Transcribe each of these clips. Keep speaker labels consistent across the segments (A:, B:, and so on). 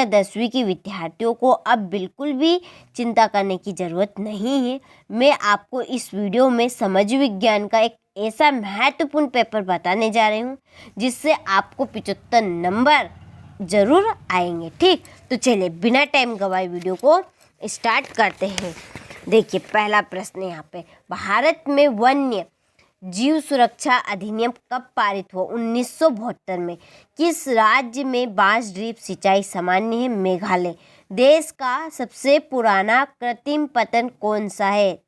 A: 10वीं के विद्यार्थियों को अब बिल्कुल भी चिंता करने की ज़रूरत नहीं है। मैं आपको इस वीडियो में समाज विज्ञान का एक ऐसा महत्वपूर्ण पेपर बताने जा रही हूँ जिससे आपको 75 नंबर ज़रूर आएंगे। ठीक, तो चलिए बिना टाइम गवाए वीडियो को स्टार्ट करते हैं। देखिए पहला प्रश्न यहाँ पे, भारत में वन्य जीव सुरक्षा अधिनियम कब पारित हुआ? 1972 में। किस राज्य में बांस ड्रिप सिंचाई सामान्य है? मेघालय। देश का सबसे पुराना कृत्रिम पतन कौन सा है?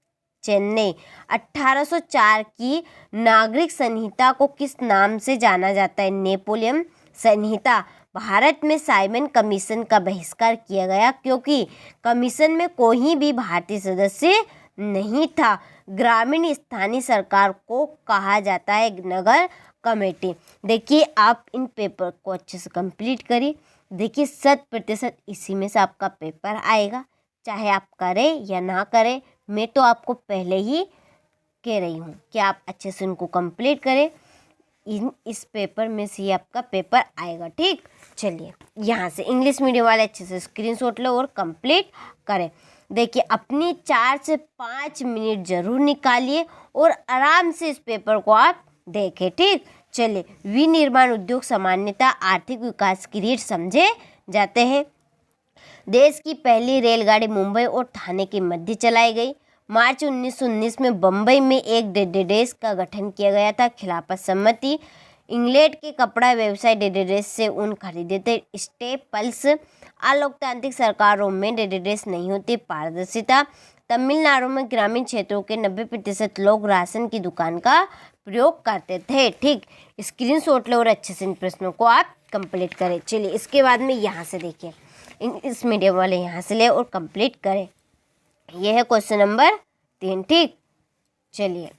A: चेन्नई। 1804 की नागरिक संहिता को किस नाम से जाना जाता है? नेपोलियन संहिता। भारत में साइमन कमीशन का बहिष्कार किया गया क्योंकि कमीशन में कोई भी भारतीय सदस्य नहीं था। ग्रामीण स्थानीय सरकार को कहा जाता है नगर कमेटी। देखिए आप इन पेपर को अच्छे से कंप्लीट करिए। देखिए 100% इसी में से आपका पेपर आएगा, चाहे आप करें या ना करें। मैं तो आपको पहले ही कह रही हूँ कि आप अच्छे से उनको कंप्लीट करें। इस पेपर में से ही आपका पेपर आएगा। ठीक, चलिए यहाँ से इंग्लिश मीडियम वाले अच्छे से स्क्रीनशॉट लो और कंप्लीट करें। देखिए अपनी 4 से 5 मिनट ज़रूर निकालिए और आराम से इस पेपर को आप देखें। ठीक, चलिए विनिर्माण उद्योग सामान्यतः आर्थिक विकास की रीढ़ समझे जाते हैं। देश की पहली रेलगाड़ी मुंबई और ठाणे के मध्य चलाई गई। मार्च 1919 में बम्बई में एक डेटाबेस का गठन किया गया था। खिलाफत सम्मति। इंग्लैंड के कपड़ा व्यवसाय डेटाबेस से ऊन खरीदे थे। स्टेपल्स। अलोकतांत्रिक सरकारों में डेटाबेस नहीं होती। पारदर्शिता। तमिलनाडु में ग्रामीण क्षेत्रों के 90% लोग राशन की दुकान का प्रयोग करते थे। ठीक, स्क्रीनशॉट लो और अच्छे से इन प्रश्नों को आप कंप्लीट करें। चलिए इसके बाद में यहाँ से देखिए, इंग्लिश मीडियम वाले यहाँ से ले और कंप्लीट करें। यह है क्वेश्चन नंबर 3। ठीक, चलिए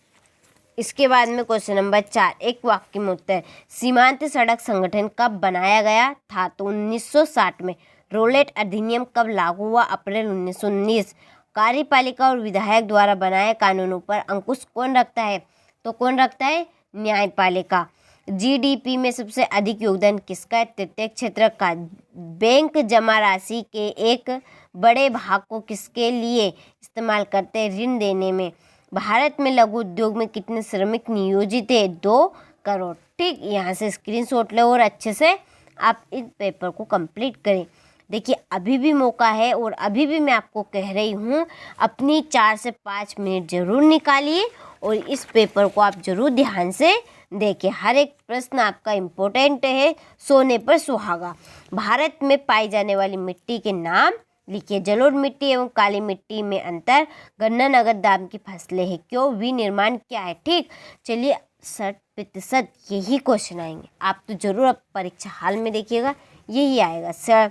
A: इसके बाद में क्वेश्चन नंबर 4, एक वाक्य में उत्तर। सीमांत सड़क संगठन कब बनाया गया था? तो 1960 में। रोलेट अधिनियम कब लागू हुआ? अप्रैल 1919। कार्यपालिका और विधायक द्वारा बनाए कानूनों पर अंकुश कौन रखता है? तो कौन रखता है? न्यायपालिका। जीडीपी में सबसे अधिक योगदान किसका है? तृतीय क्षेत्र का। बैंक जमा राशि के एक बड़े भाग को किसके लिए इस्तेमाल करते हैं? ऋण देने में। भारत में लघु उद्योग में कितने श्रमिक नियोजित है? 2 करोड़। ठीक, यहाँ से स्क्रीनशॉट लो और अच्छे से आप इस पेपर को कंप्लीट करें। देखिए अभी भी मौका है और अभी भी मैं आपको कह रही हूँ अपनी 4 से 5 मिनट ज़रूर निकालिए और इस पेपर को आप ज़रूर ध्यान से देखिए। हर एक प्रश्न आपका इम्पोर्टेंट है। सोने पर सुहागा। भारत में पाई जाने वाली मिट्टी के नाम लिखिए। जलोढ़ मिट्टी एवं काली मिट्टी में अंतर। गन्ना नगद दाम की फसलें हैं। क्यों? विनिर्माण क्या है? ठीक, चलिए 60% यही क्वेश्चन आएंगे। आप तो जरूर अब परीक्षा हाल में देखिएगा, यही आएगा।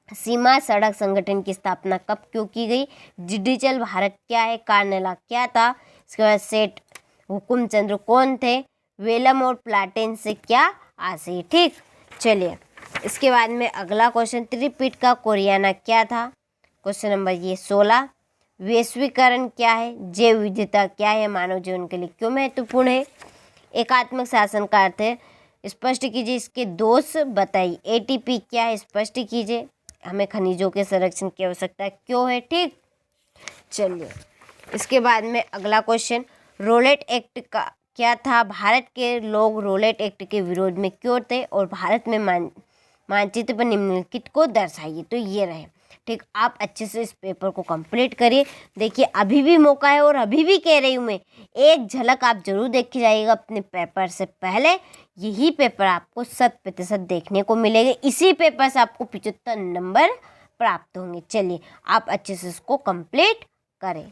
A: सीमा सड़क संगठन की स्थापना कब क्यों की गई? डिजिटल भारत क्या है? कार्नेला क्या था? इसके बाद सेठ हुकुमचंद्र कौन थे? वेलम और प्लाटेन से क्या आशय? ठीक, चलिए इसके बाद में अगला क्वेश्चन, त्रिपिट का कोरियाना क्या था? क्वेश्चन नंबर ये 16। वैश्वीकरण क्या है? जैव विविधता क्या है? मानव जीवन के लिए क्यों महत्वपूर्ण है? एकात्मक शासन का अर्थ है? स्पष्ट कीजिए। इसके दोष बताइए। एटीपी क्या है? स्पष्ट कीजिए। हमें खनिजों के संरक्षण की आवश्यकता क्यों है? ठीक, चलिए इसके बाद में अगला क्वेश्चन, रोलेट एक्ट का क्या था? भारत के लोग रोलेट एक्ट के विरोध में क्यों थे? और भारत में मानचित्र पर निम्नलिखित को दर्शाइए। तो ये रहे। ठीक, आप अच्छे से इस पेपर को कंप्लीट करिए। देखिए अभी भी मौका है और अभी भी कह रही हूँ मैं, एक झलक आप जरूर देख के जाइएगा अपने पेपर से पहले। यही पेपर आपको 100% देखने को मिलेगा। इसी पेपर से आपको 75 नंबर प्राप्त होंगे। चलिए आप अच्छे से इसको कंप्लीट करें।